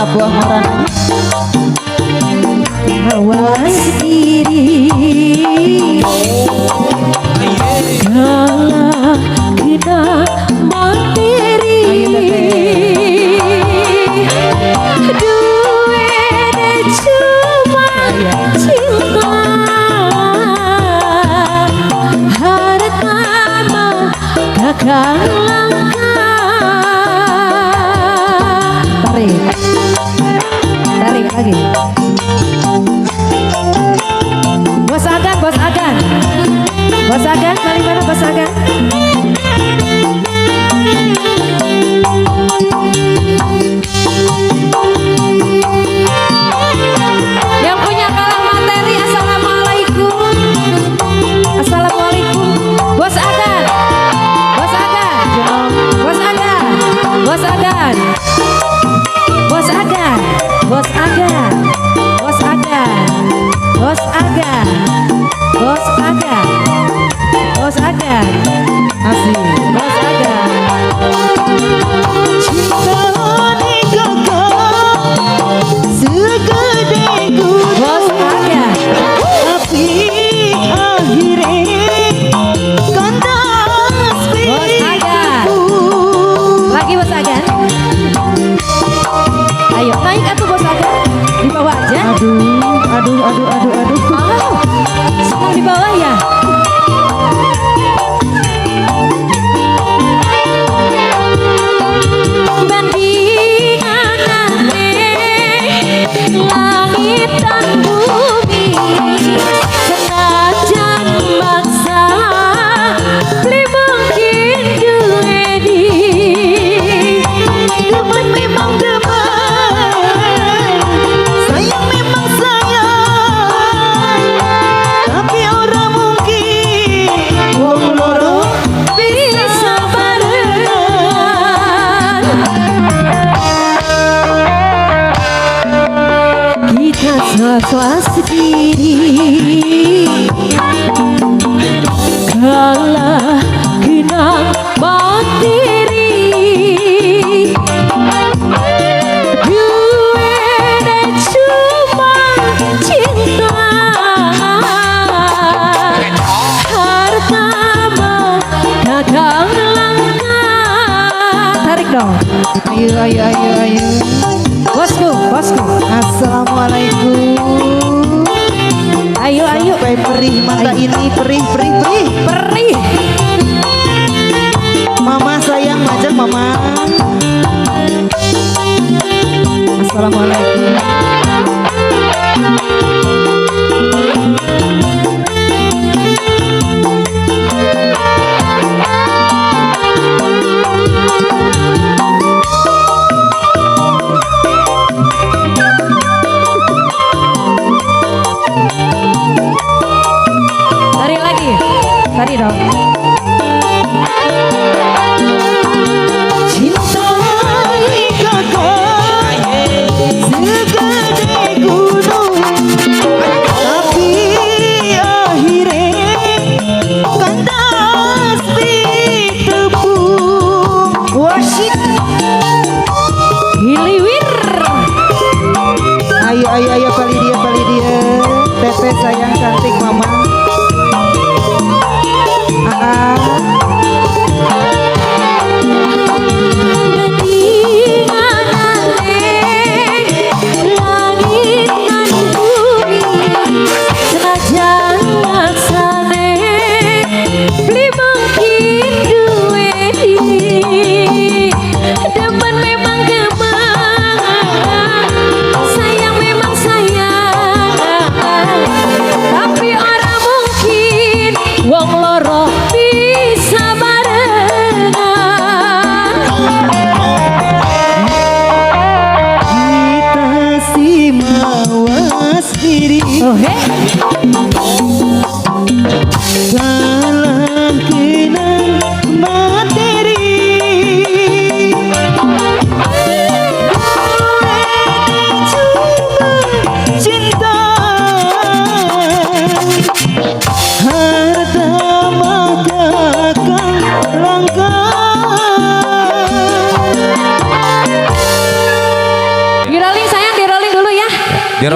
Kota Buah Moran. Awas diri kalah kena materi duit cuma cinta harta mah kakak langkah tarik lagi. Bos Agan paling mana Bos Agan? Yang punya kalah materi, assalamualaikum. Assalamualaikum. Bos Agan. Bos Agan. Bos Agan. Bos Agan. Bos Agan. Bos Agan. Bos Agan. Bos Agan. Bos Agan. Bos Agan. Asik. Bos Agan. Cinta ni gagah segede gunung. Bos Agan. Tapi akhirnya kandas. Bos Agan. Lagi Bos Agan. Ayo naik atuh Bos Agan. Di bawah aja. Aduh. Oh, semua di bawah ya. Langit dan bumi senajan maksa beli mungkin duedi demen memang demen sayang memang sayang tapi orang mungkin wong loro bisa barengan kita salah sendiri kalah kena materi duit cuma cinta harta mah dagang langkah. Tarik dong. Ayo. Bosku. Assalamualaikum. Ayo. Perih mata ini perih. Mama sayang macam mama. Assalamualaikum. Tadi dong. Cinta ni gagah segede gunung tapi akhirnya kandas di tepung wasit Hiliwir. Ayo bali dia Tete sayang cantik mama. Oh, hey. Salam kenal materi cuma cinta harta mah takkan langkah